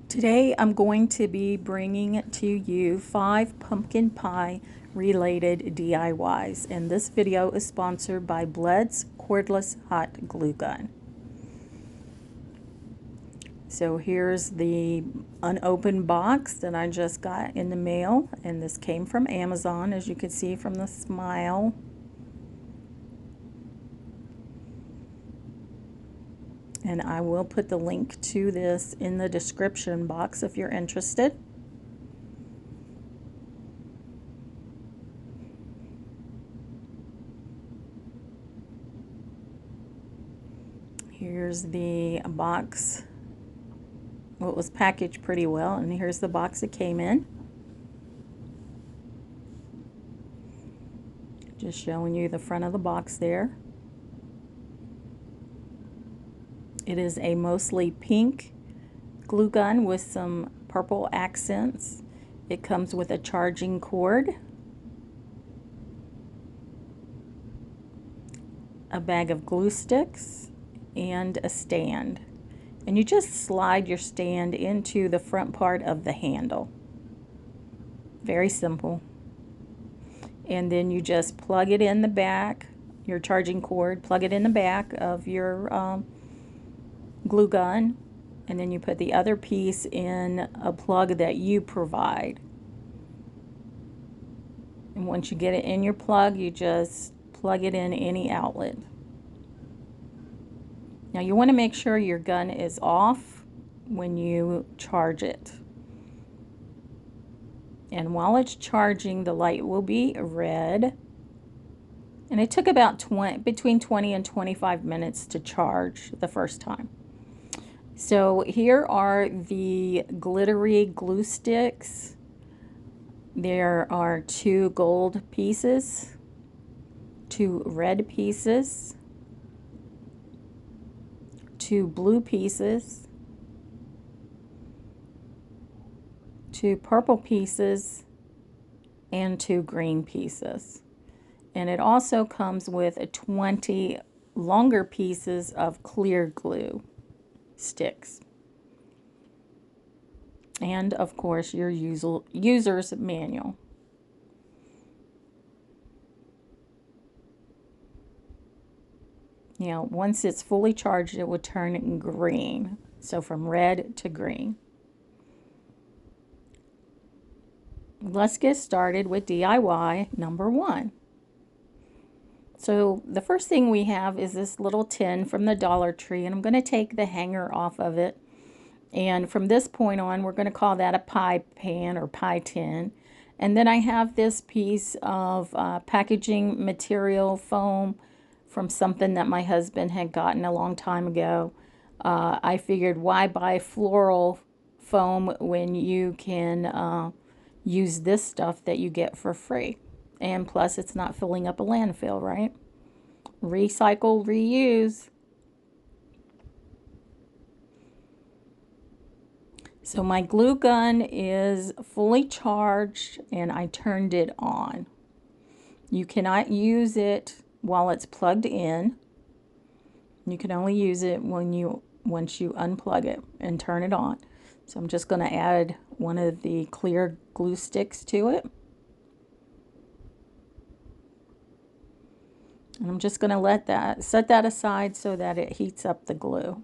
Today I'm going to be bringing to you 5 pumpkin pie related DIYs, and this video is sponsored by Bleds Cordless Hot Glue Gun. So here's the unopened box that I just got in the mail, and this came from Amazon, as you can see from the smile. And I will put the link to this in the description box if you're interested. Here's the box. Well, it was packaged pretty well, and here's the box it came in. Just showing you the front of the box there. It is a mostly pink glue gun with some purple accents. It comes with a charging cord, a bag of glue sticks, and a stand. And you just slide your stand into the front part of the handle. Very simple. And then you just plug it in the back, your charging cord, plug it in the back of your glue gun, and then you put the other piece in a plug that you provide. And once you get it in your plug, you just plug it in any outlet. Now you want to make sure your gun is off when you charge it. And while it's charging, the light will be red. And it took about between 20 and 25 minutes to charge the first time. So here are the glittery glue sticks. There are 2 gold pieces, 2 red pieces, 2 blue pieces, 2 purple pieces, and 2 green pieces. And it also comes with 20 longer pieces of clear glue sticks. And of course your user's manual. Now once it's fully charged, it will turn green. So from red to green. Let's get started with DIY number 1. So the first thing we have is this little tin from the Dollar Tree, and I'm going to take the hanger off of it. And from this point on, we're going to call that a pie pan or pie tin. And then I have this piece of packaging material foam from something that my husband had gotten a long time ago. I figured, why buy floral foam when you can use this stuff that you get for free? And plus, it's not filling up a landfill, right? Recycle, reuse. So my glue gun is fully charged and I turned it on. You cannot use it while it's plugged in. You can only use it once you unplug it and turn it on. So I'm just going to add one of the clear glue sticks to it. And I'm just going to set that aside so that it heats up the glue.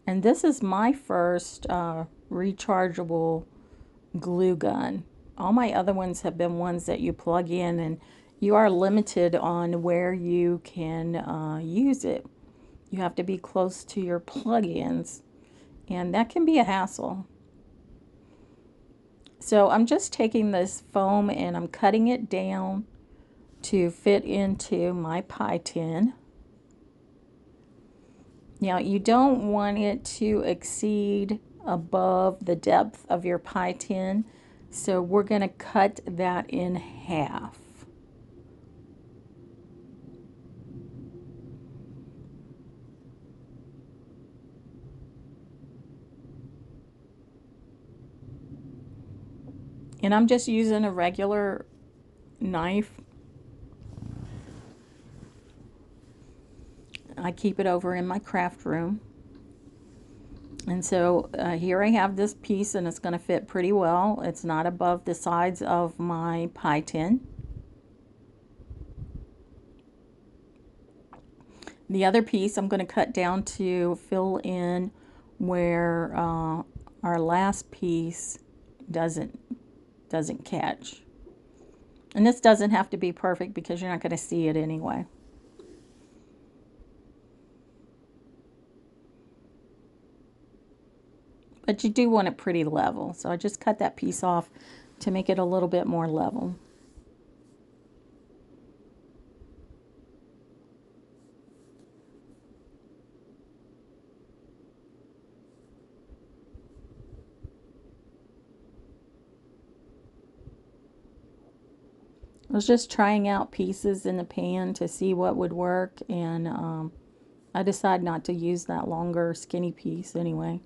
And this is my first rechargeable glue gun. All my other ones have been ones that you plug in, and you are limited on where you can use it. You have to be close to your plug-ins, and that can be a hassle. So I'm just taking this foam and I'm cutting it down to fit into my pie tin. Now you don't want it to exceed above the depth of your pie tin, so we're going to cut that in half. And I'm just using a regular knife. I keep it over in my craft room. And so here I have this piece, and it's going to fit pretty well. It's not above the sides of my pie tin. The other piece I'm going to cut down to fill in where our last piece doesn't catch. And this doesn't have to be perfect because you're not going to see it anyway. But you do want it pretty level. So I just cut that piece off to make it a little bit more level. I was just trying out pieces in the pan to see what would work, and I decided not to use that longer skinny piece anyway.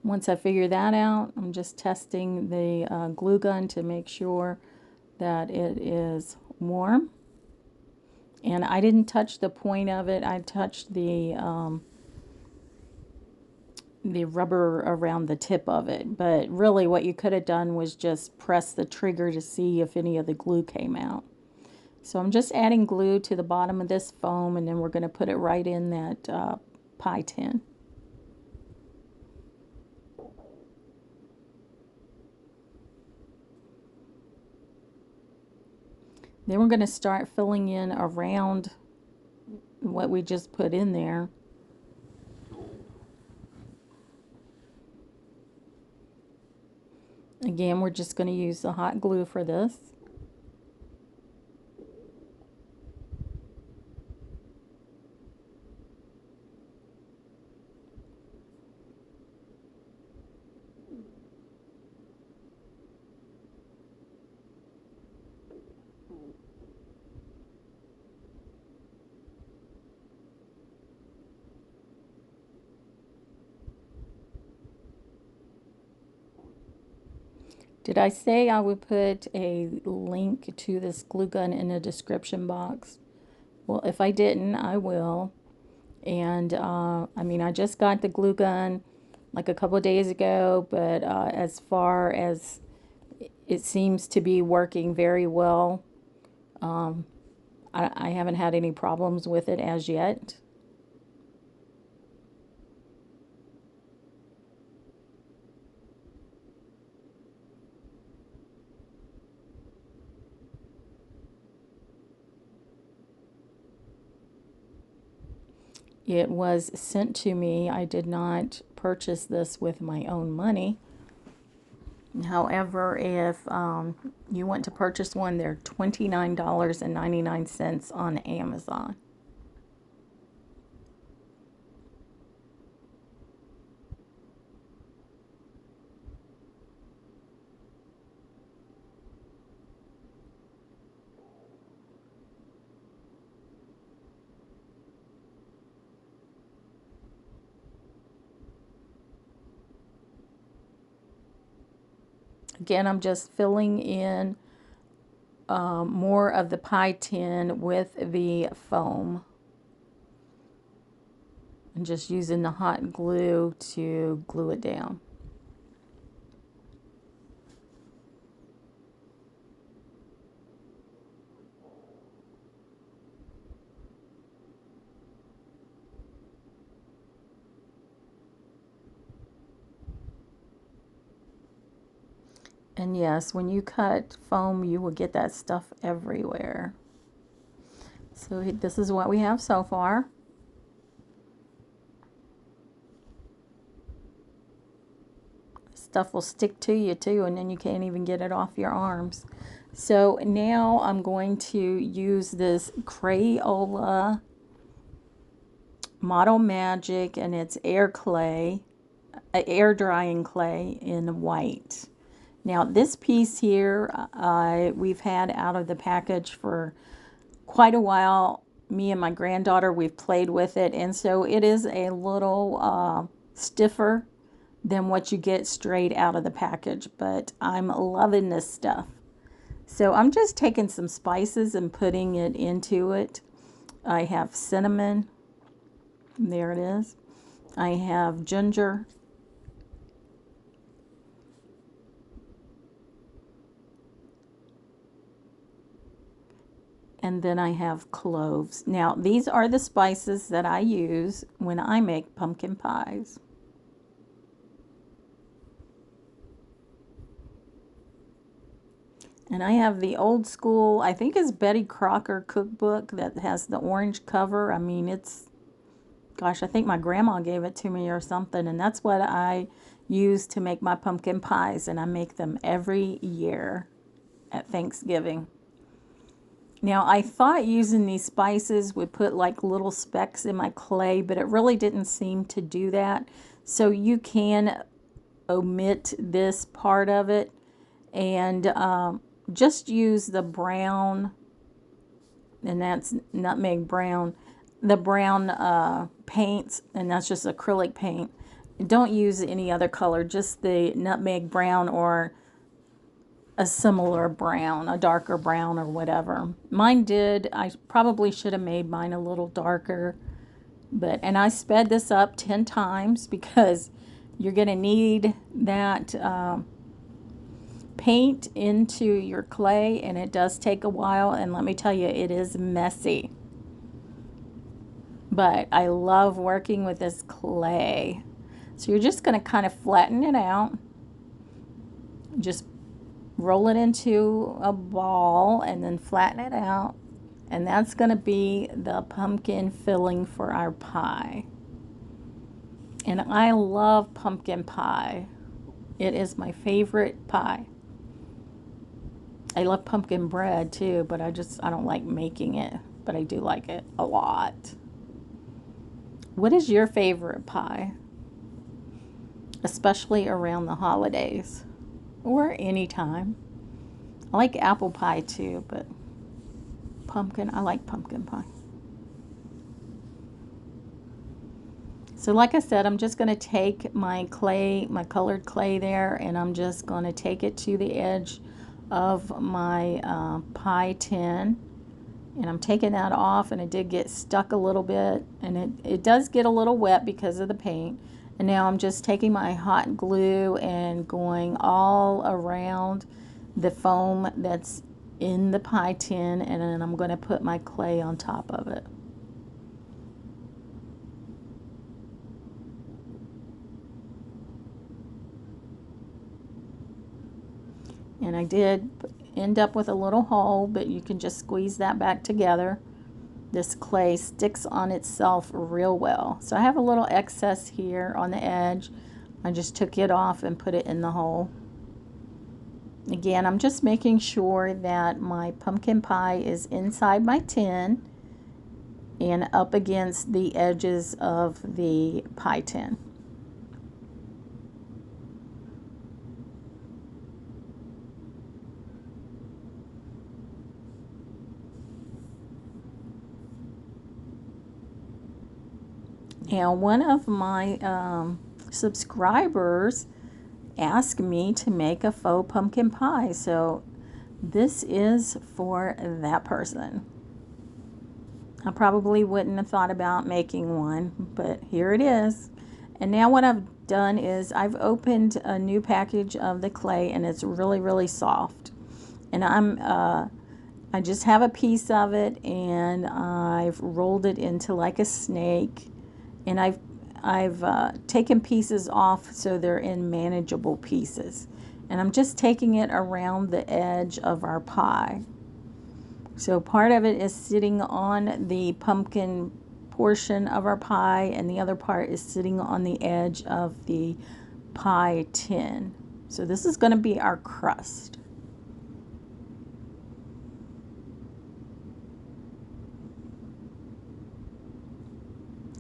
Once I figure that out, I'm just testing the glue gun to make sure that it is warm. And I didn't touch the point of it. I touched the rubber around the tip of it. But really what you could have done was just press the trigger to see if any of the glue came out. So I'm just adding glue to the bottom of this foam, and then we're going to put it right in that pie tin. Then we're going to start filling in around what we just put in there. Again, we're just going to use the hot glue for this. Did I say I would put a link to this glue gun in the description box? Well, if I didn't, I will. And I mean, I just got the glue gun like a couple of days ago, but as far as it seems to be working very well. I haven't had any problems with it as yet. It was sent to me. I did not purchase this with my own money. However, if you want to purchase one, they're $29.99 on Amazon. Again, I'm just filling in more of the pie tin with the foam. And just using the hot glue to glue it down. And yes, when you cut foam, you will get that stuff everywhere. So this is what we have so far. Stuff will stick to you too, and then you can't even get it off your arms. So now I'm going to use this Crayola Model Magic, and it's air clay, air drying clay in white. Now this piece here, we've had out of the package for quite a while. Me and my granddaughter, we've played with it, and so it is a little stiffer than what you get straight out of the package, but I'm loving this stuff. So I'm just taking some spices and putting it into it. I have cinnamon. There it is. I have ginger. And then I have cloves. Now, these are the spices that I use when I make pumpkin pies. And I have the old school, I think it's Betty Crocker cookbook that has the orange cover. I mean, it's, gosh, I think my grandma gave it to me or something. And that's what I use to make my pumpkin pies. And I make them every year at Thanksgiving. Now, I thought using these spices would put like little specks in my clay, but it really didn't seem to do that. So you can omit this part of it and just use the brown, and that's nutmeg brown, the brown paints, and that's just acrylic paint. Don't use any other color, just the nutmeg brown or a similar brown, a darker brown or whatever. Mine did. I probably should have made mine a little darker, and I sped this up 10 times because you're going to need that paint into your clay, and it does take a while, and let me tell you, it is messy. But I love working with this clay. So you're just going to kind of flatten it out. Just roll it into a ball and then flatten it out. And that's going to be the pumpkin filling for our pie. And I love pumpkin pie. It is my favorite pie. I love pumpkin bread too, but I don't like making it, but I do like it a lot. What is your favorite pie? Especially around the holidays. Or anytime. I like apple pie too, but I like pumpkin pie. So like I said, I'm just going to take my clay, my colored clay there, and I'm just going to take it to the edge of my pie tin. And I'm taking that off, and it did get stuck a little bit, and it does get a little wet because of the paint. And now I'm just taking my hot glue and going all around the foam that's in the pie tin, and then I'm going to put my clay on top of it. And I did end up with a little hole, but you can just squeeze that back together. This clay sticks on itself real well. So I have a little excess here on the edge. I just took it off and put it in the hole. Again, I'm just making sure that my pumpkin pie is inside my tin and up against the edges of the pie tin. Now, one of my subscribers asked me to make a faux pumpkin pie, so this is for that person. I probably wouldn't have thought about making one, but here it is. And now what I've done is I've opened a new package of the clay, and it's really, really soft. And I just have a piece of it, and I've rolled it into like a snake. And I've taken pieces off so they're in manageable pieces. And I'm just taking it around the edge of our pie. So part of it is sitting on the pumpkin portion of our pie, and the other part is sitting on the edge of the pie tin. So this is going to be our crust.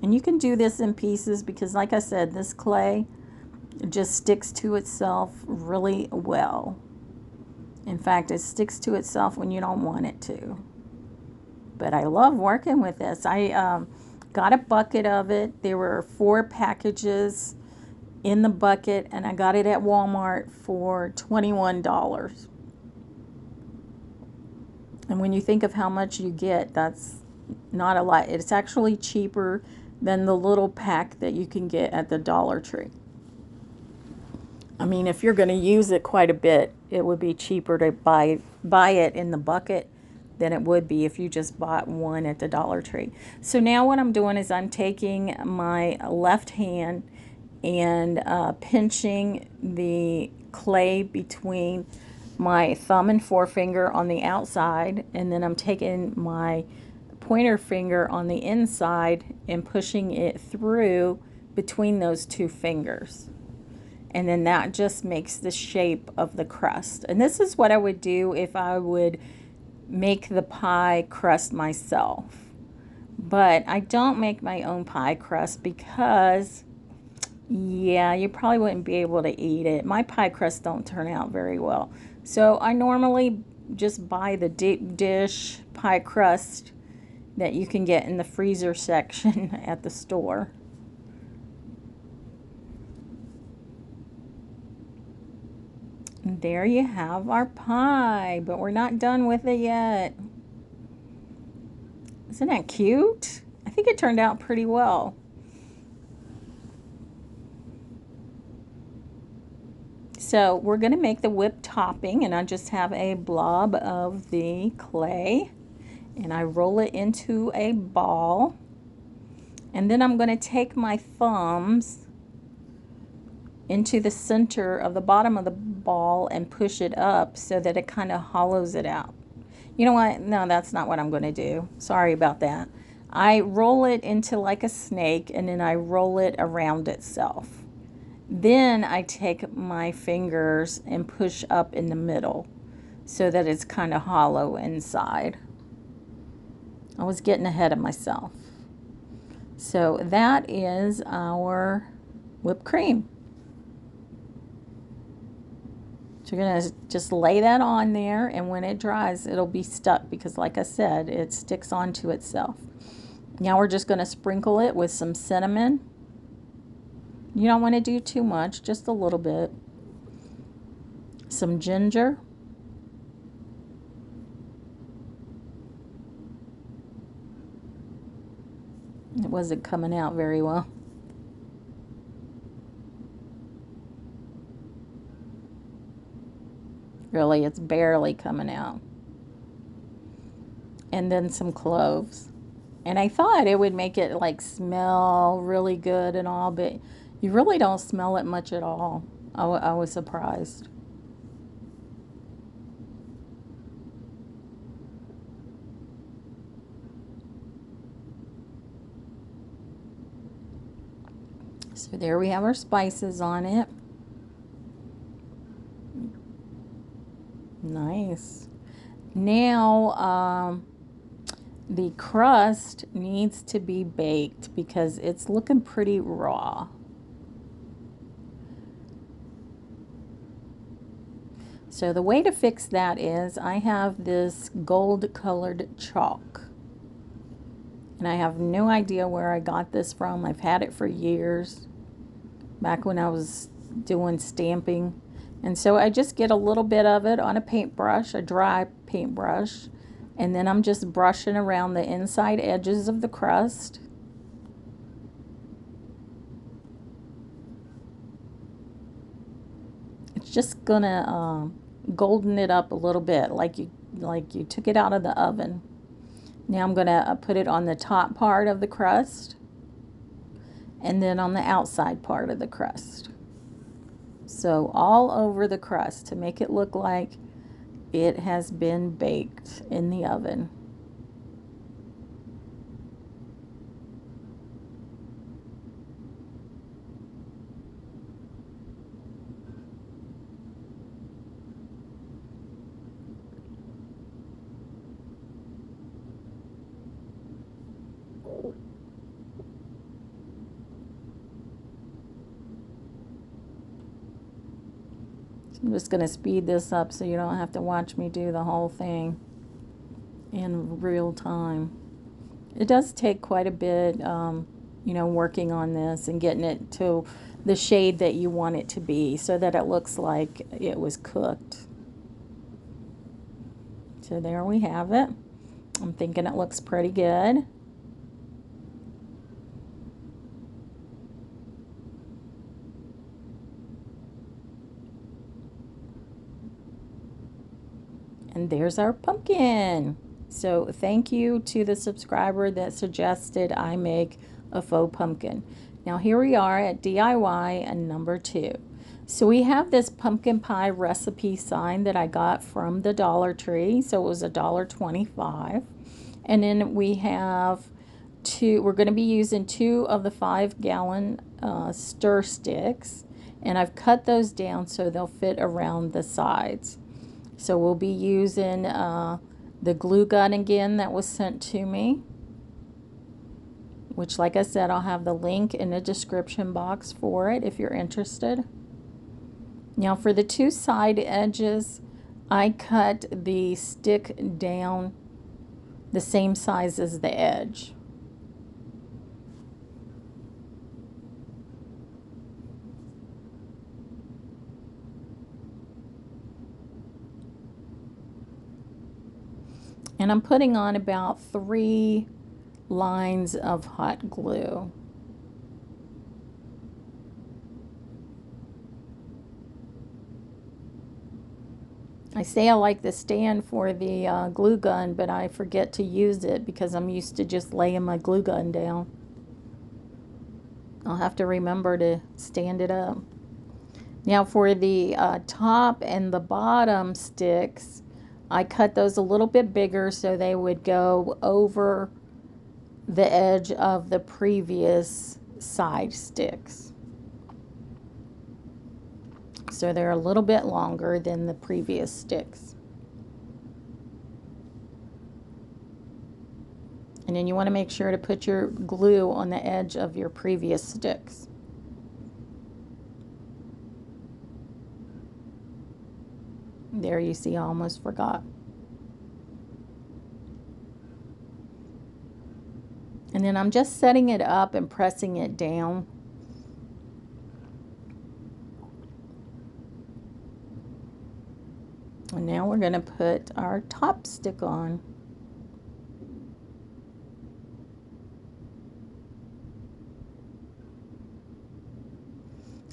And you can do this in pieces because, like I said, this clay just sticks to itself really well. In fact, it sticks to itself when you don't want it to. But I love working with this. I got a bucket of it. There were 4 packages in the bucket, and I got it at Walmart for $21. And when you think of how much you get, that's not a lot. It's actually cheaper than the little pack that you can get at the Dollar Tree. I mean, if you're going to use it quite a bit, it would be cheaper to buy it in the bucket than it would be if you just bought one at the Dollar Tree. So now what I'm doing is I'm taking my left hand and pinching the clay between my thumb and forefinger on the outside, and then I'm taking my pointer finger on the inside and pushing it through between those two fingers. And then that just makes the shape of the crust. And this is what I would do if I would make the pie crust myself. But I don't make my own pie crust because, yeah, you probably wouldn't be able to eat it. My pie crusts don't turn out very well. So I normally just buy the deep dish pie crust that you can get in the freezer section at the store. And there you have our pie, but we're not done with it yet. Isn't that cute? I think it turned out pretty well. So we're going to make the whipped topping, and I just have a blob of the clay, and I roll it into a ball. And then I'm going to take my thumbs into the center of the bottom of the ball and push it up so that it kind of hollows it out. You know what? No, that's not what I'm going to do. Sorry about that. I roll it into like a snake, and then I roll it around itself. Then I take my fingers and push up in the middle so that it's kind of hollow inside. I was getting ahead of myself. So that is our whipped cream. So you're going to just lay that on there, and when it dries, it'll be stuck because, like I said, it sticks onto itself. Now we're just going to sprinkle it with some cinnamon. You don't want to do too much, just a little bit. Some ginger. It wasn't coming out very well. Really, it's barely coming out. And then some cloves. And I thought it would make it like smell really good and all, but you really don't smell it much at all. I was surprised. So there we have our spices on it. Nice. Now, the crust needs to be baked because it's looking pretty raw. So the way to fix that is I have this gold colored chalk. And I have no idea where I got this from. I've had it for years, back when I was doing stamping. And so I just get a little bit of it on a paintbrush, a dry paintbrush, and then I'm just brushing around the inside edges of the crust. It's just gonna golden it up a little bit, like you took it out of the oven. Now I'm gonna put it on the top part of the crust, and then on the outside part of the crust. So all over the crust to make it look like it has been baked in the oven. I'm just going to speed this up so you don't have to watch me do the whole thing in real time. It does take quite a bit you know, working on this and getting it to the shade that you want it to be so that it looks like it was cooked. So there we have it. I'm thinking it looks pretty good. And there's our pumpkin. So thank you to the subscriber that suggested I make a faux pumpkin. Now here we are at DIY and number 2. So we have this pumpkin pie recipe sign that I got from the Dollar Tree. So it was $1.25. And then we have we're going to be using 2 of the 5-gallon stir sticks. And I've cut those down so they'll fit around the sides. So we'll be using the glue gun again that was sent to me, which, like I said, I'll have the link in the description box for it if you're interested. Now for the 2 side edges, I cut the stick down the same size as the edge. And I'm putting on about 3 lines of hot glue. I say I like the stand for the glue gun, but I forget to use it because I'm used to just laying my glue gun down. I'll have to remember to stand it up. Now for the top and the bottom sticks, I cut those a little bit bigger so they would go over the edge of the previous side sticks. So they're a little bit longer than the previous sticks. And then you want to make sure to put your glue on the edge of your previous sticks. There, you see, I almost forgot. And then I'm just setting it up and pressing it down. And now we're going to put our top stick on.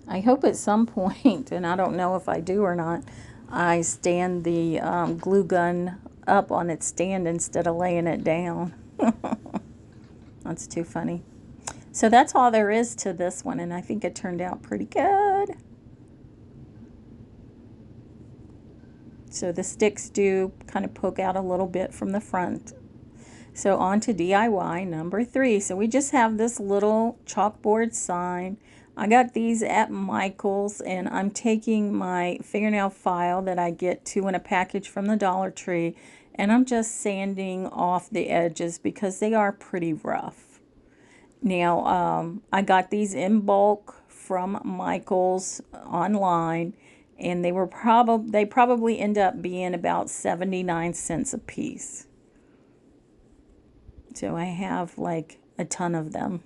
I hope at some point, and I don't know if I do or not, I stand the glue gun up on its stand instead of laying it down. That's too funny. So that's all there is to this one, and I think it turned out pretty good. So the sticks do kind of poke out a little bit from the front. So on to DIY number 3. So we just have this little chalkboard sign. I got these at Michael's, and I'm taking my fingernail file that I get 2 in a package from the Dollar Tree, and I'm just sanding off the edges because they are pretty rough. Now, I got these in bulk from Michael's online, and they probably end up being about 79 cents a piece. So I have like a ton of them.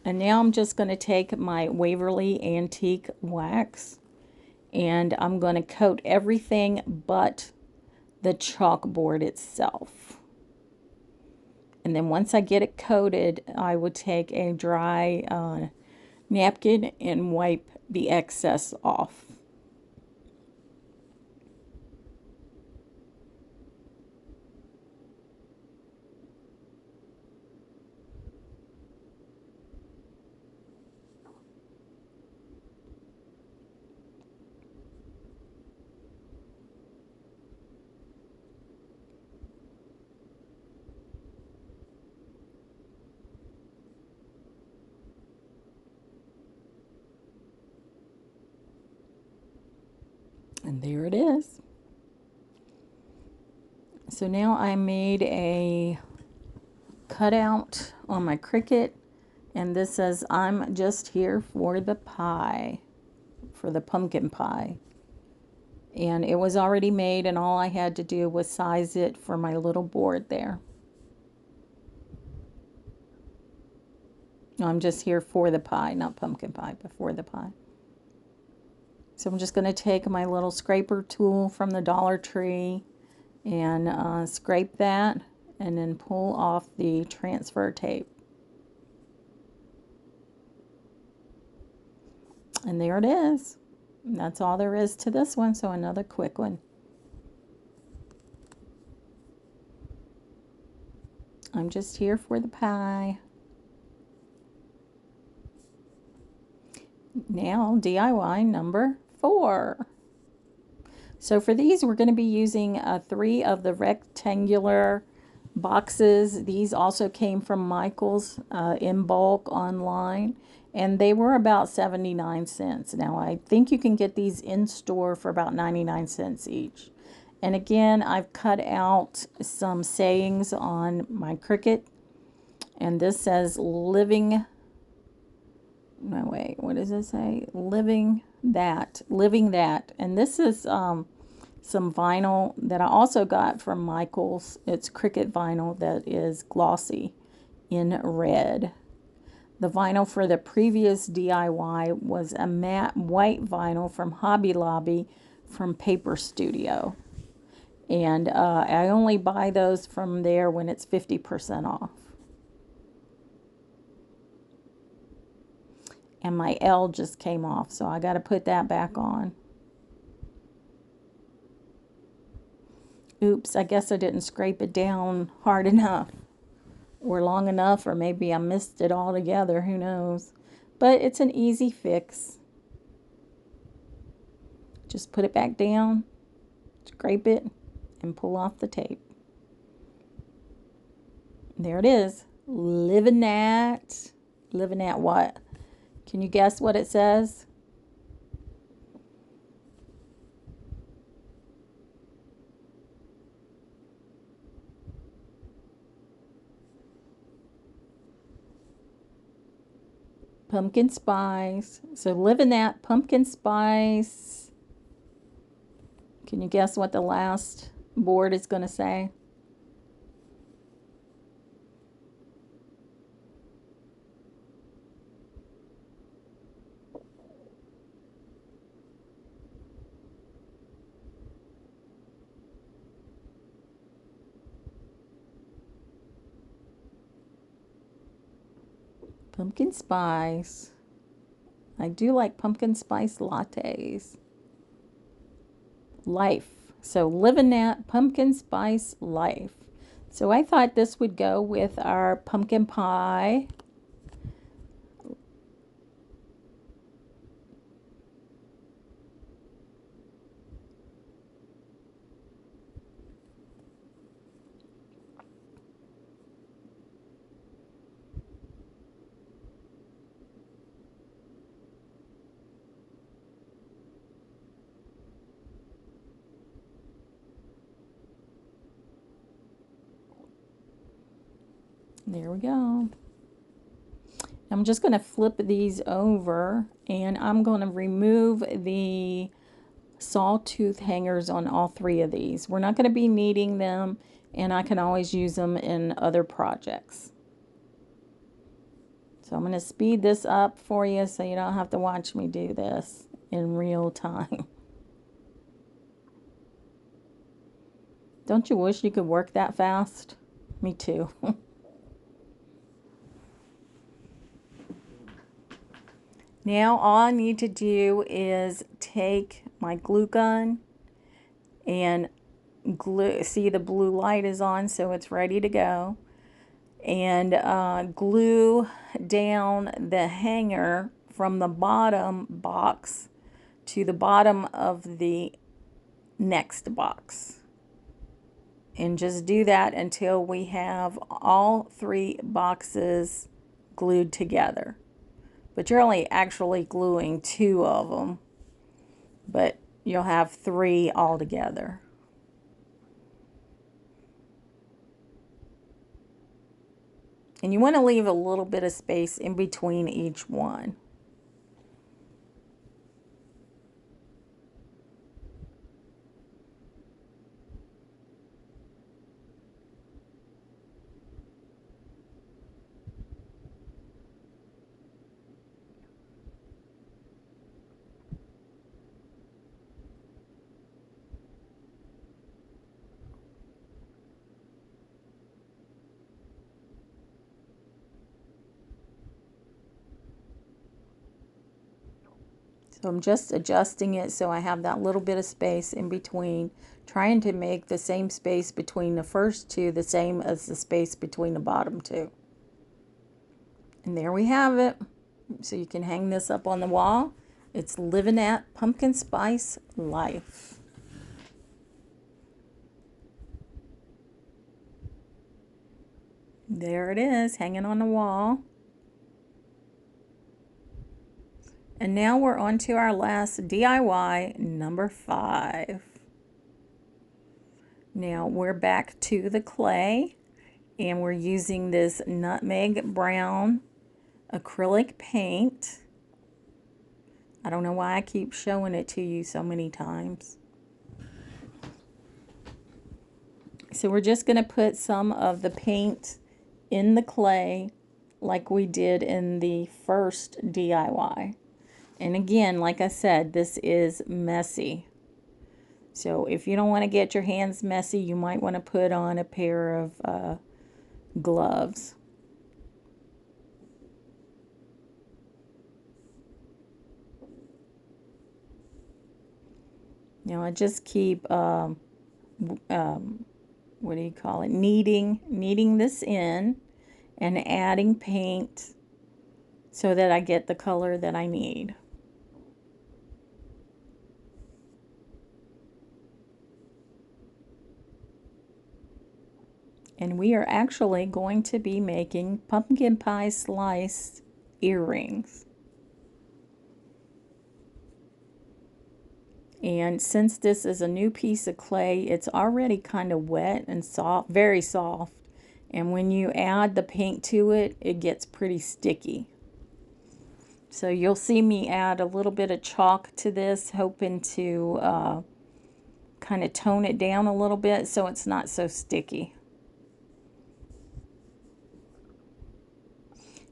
And now I'm just going to take my Waverly Antique Wax, and I'm going to coat everything but the chalkboard itself. And then once I get it coated, I would take a dry napkin and wipe the excess off. And there it is. So now I made a cutout on my Cricut, and this says, "I'm just here for the pie," for the pumpkin pie. And it was already made, and all I had to do was size it for my little board there. I'm just here for the pie, not pumpkin pie, but for the pie. So I'm just going to take my little scraper tool from the Dollar Tree and scrape that and then pull off the transfer tape. And there it is. And that's all there is to this one, so another quick one. I'm just here for the pie. Now DIY number 4. So for these, we're going to be using 3 of the rectangular boxes. These also came from Michael's in bulk online, and they were about 79 cents. Now, I think you can get these in store for about 99 cents each. And again, I've cut out some sayings on my Cricut, and this says living, no wait, what does it say? Living that, and this is some vinyl that I also got from Michael's. It's Cricut vinyl that is glossy in red. The vinyl for the previous DIY was a matte white vinyl from Hobby Lobby from Paper Studio. And I only buy those from there when it's 50% off. And my L just came off, so I got to put that back on. Oops, I guess I didn't scrape it down hard enough or long enough, or maybe I missed it altogether, who knows. But it's an easy fix. Just put it back down, scrape it, and pull off the tape. There it is. Living at what? Can you guess what it says? Pumpkin spice. So living that pumpkin spice. Can you guess what the last board is going to say? Pumpkin spice. I do like pumpkin spice lattes. Life. So living that pumpkin spice life. So I thought this would go with our pumpkin pie. There we go. I'm just going to flip these over, and I'm going to remove the sawtooth hangers on all 3 of these. We're not going to be needing them, and I can always use them in other projects. So I'm going to speed this up for you so you don't have to watch me do this in real time. Don't you wish you could work that fast? Me too. Now all I need to do is take my glue gun and glue. See, the blue light is on, so it's ready to go. And glue down the hanger from the bottom box to the bottom of the next box. And just do that until we have all 3 boxes glued together. But you're only actually gluing 2 of them, but you'll have 3 all together. And you want to leave a little bit of space in between each one. So I'm just adjusting it so I have that little bit of space in between, trying to make the same space between the first two the same as the space between the bottom two. And there we have it. So you can hang this up on the wall. It's Living That Pumpkin Spice Life. There it is, hanging on the wall. And now we're on to our last DIY, number 5. Now we're back to the clay, and we're using this nutmeg brown acrylic paint. I don't know why I keep showing it to you so many times. So we're just going to put some of the paint in the clay like we did in the first DIY. And again, like I said, this is messy. So if you don't want to get your hands messy, you might want to put on a pair of gloves. Now I just keep, what do you call it, kneading this in and adding paint so that I get the color that I need. And we are actually going to be making pumpkin pie slice earrings. And since this is a new piece of clay, it's already kind of wet and soft, very soft. And when you add the paint to it, it gets pretty sticky. So you'll see me add a little bit of chalk to this, hoping to kind of tone it down a little bit so it's not so sticky.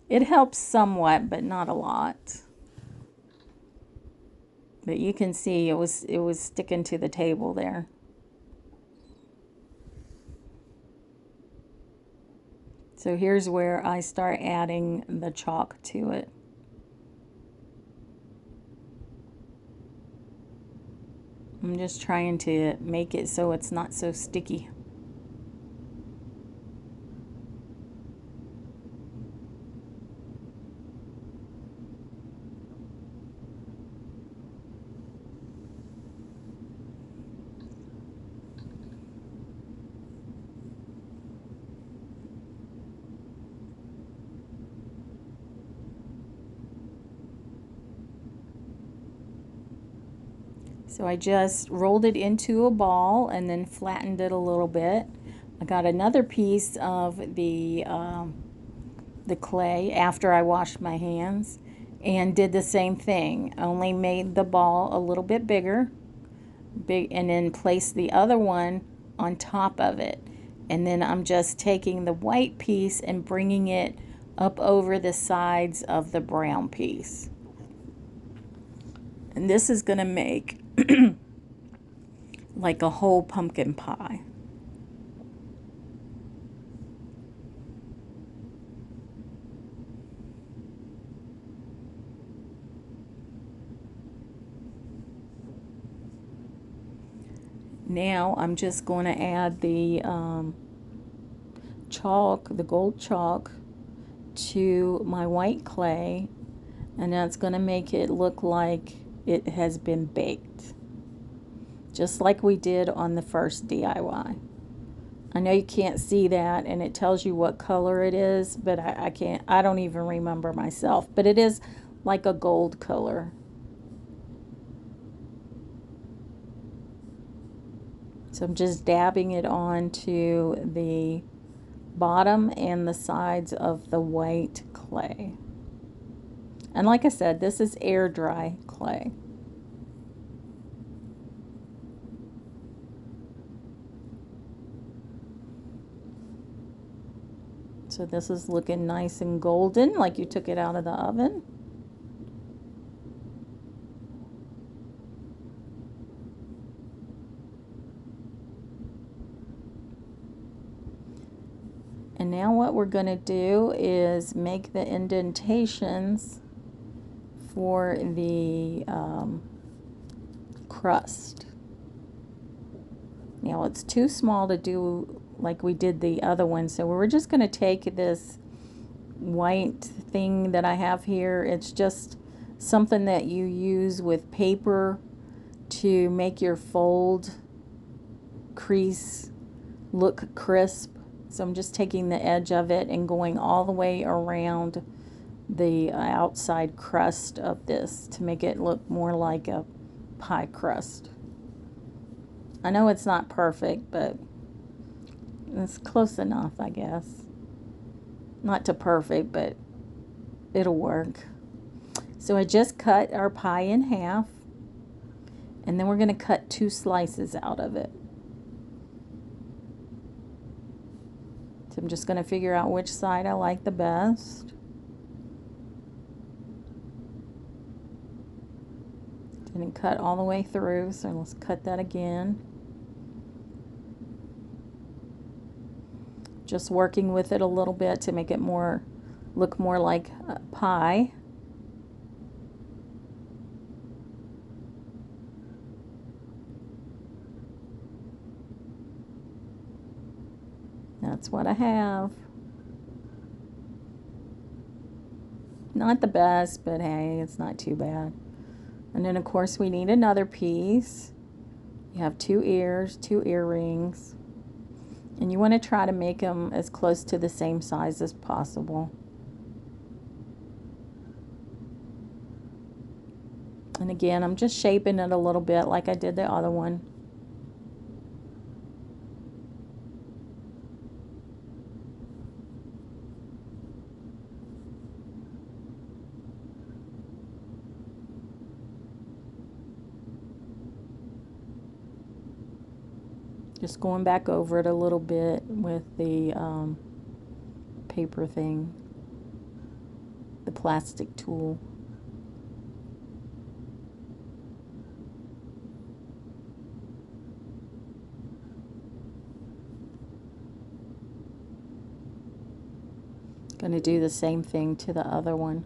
It helps somewhat, but not a lot. But you can see it was sticking to the table there. So here's where I start adding the chalk to it. I'm just trying to make it so it's not so sticky. So I just rolled it into a ball and then flattened it a little bit. I got another piece of the clay after I washed my hands and did the same thing. Only made the ball a little bit bigger, and then placed the other one on top of it. And then I'm just taking the white piece and bringing it up over the sides of the brown piece. And this is going to make like a whole pumpkin pie. Now I'm just going to add the chalk, the gold chalk, to my white clay, and that's going to make it look like it has been baked, just like we did on the first DIY. I know you can't see that, and it tells you what color it is, but I don't even remember myself, but it is like a gold color. So I'm just dabbing it onto the bottom and the sides of the white clay. And like I said, this is air dry clay. So this is looking nice and golden, like you took it out of the oven. And now what we're going to do is make the indentations for the crust. Now it's too small to do like we did the other one, so we're just going to take this white thing that I have here. It's just something that you use with paper to make your fold crease look crisp. So I'm just taking the edge of it and going all the way around the outside crust of this to make it look more like a pie crust. I know it's not perfect, but it's close enough, I guess. Not to perfect, but it'll work. So I just cut our pie in half, and then we're going to cut 2 slices out of it. So I'm just going to figure out which side I like the best. Didn't cut all the way through, so let's cut that again. Just working with it a little bit to make it look more like a pie. That's what I have. Not the best, but hey, it's not too bad. And then of course we need another piece. You have 2 ears, 2 earrings. And you want to try to make them as close to the same size as possible. And again, I'm just shaping it a little bit like I did the other one. Just going back over it a little bit with the paper thing, the plastic tool. Going to do the same thing to the other one.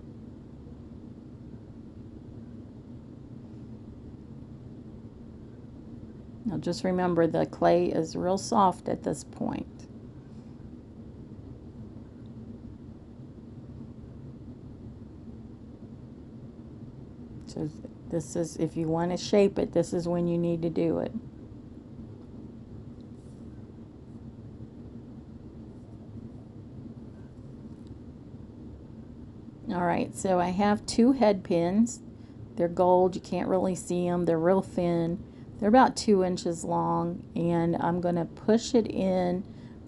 Now just remember the clay is real soft at this point. So this is, if you want to shape it, this is when you need to do it. Alright, so I have 2 head pins. They're gold, you can't really see them, they're real thin. They're about 2 inches long, and I'm going to push it in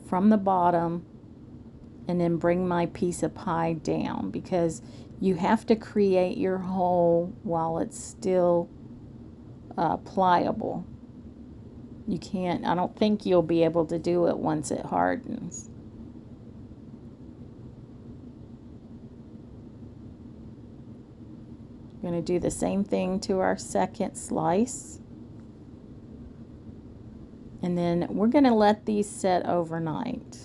from the bottom and then bring my piece of pie down, because you have to create your hole while it's still pliable. You can't, I don't think you'll be able to do it once it hardens. We're going to do the same thing to our second slice. And then we're going to let these set overnight.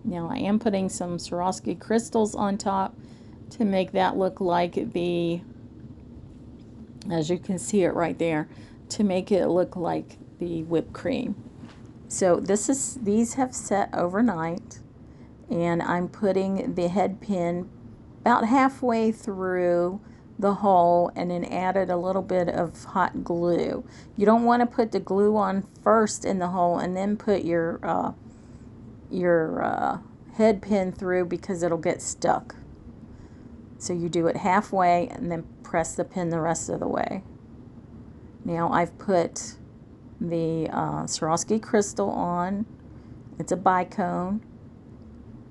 Now I am putting some Swarovski crystals on top to make that look like the, as you can see it right there, to make it look like the whipped cream. So these have set overnight, and I'm putting the head pin about halfway through the hole and then added a little bit of hot glue. You don't want to put the glue on first in the hole and then put your head pin through, because it'll get stuck. So you do it halfway and then press the pin the rest of the way. Now I've put the Swarovski crystal on. It's a bicone.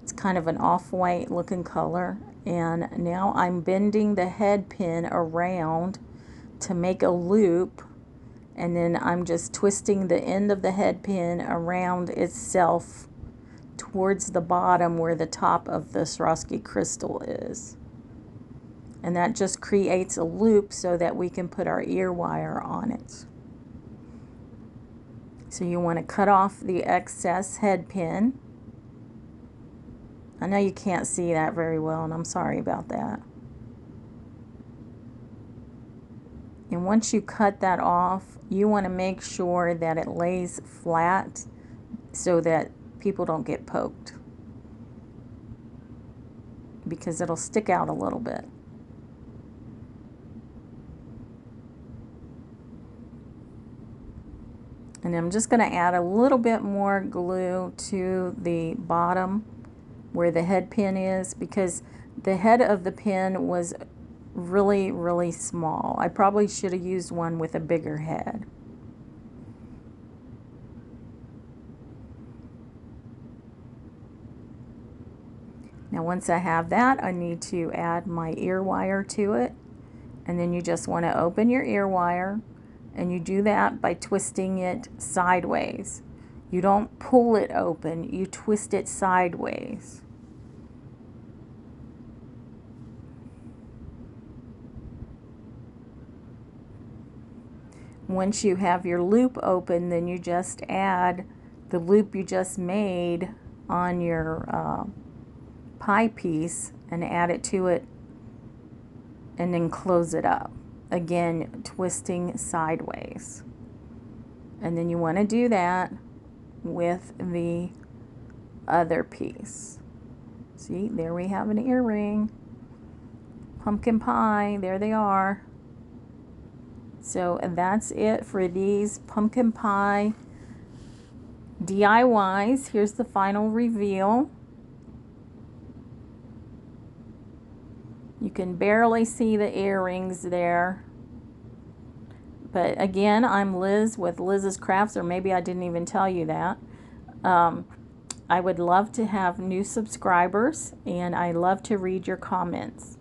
It's kind of an off-white looking color. And now I'm bending the head pin around to make a loop, and then I'm just twisting the end of the head pin around itself towards the bottom where the top of the Swarovski crystal is. And that just creates a loop so that we can put our ear wire on it. So you want to cut off the excess head pin. I know you can't see that very well, and I'm sorry about that. And once you cut that off, you want to make sure that it lays flat so that people don't get poked, because it'll stick out a little bit. And I'm just going to add a little bit more glue to the bottom where the head pin is, because the head of the pin was really, really small. I probably should have used one with a bigger head. Now once I have that, I need to add my ear wire to it. And then you just want to open your ear wire, and you do that by twisting it sideways. You don't pull it open, you twist it sideways. Once you have your loop open, then you just add the loop you just made on your pie piece and add it to it, and then close it up. Again, twisting sideways. And then you want to do that with the other piece. See, there we have an earring. Pumpkin pie, there they are. So that's it for these pumpkin pie DIYs. Here's the final reveal. You can barely see the earrings there. But again, I'm Liz with Liz's Crafts, or maybe I didn't even tell you that. I would love to have new subscribers, and I love to read your comments.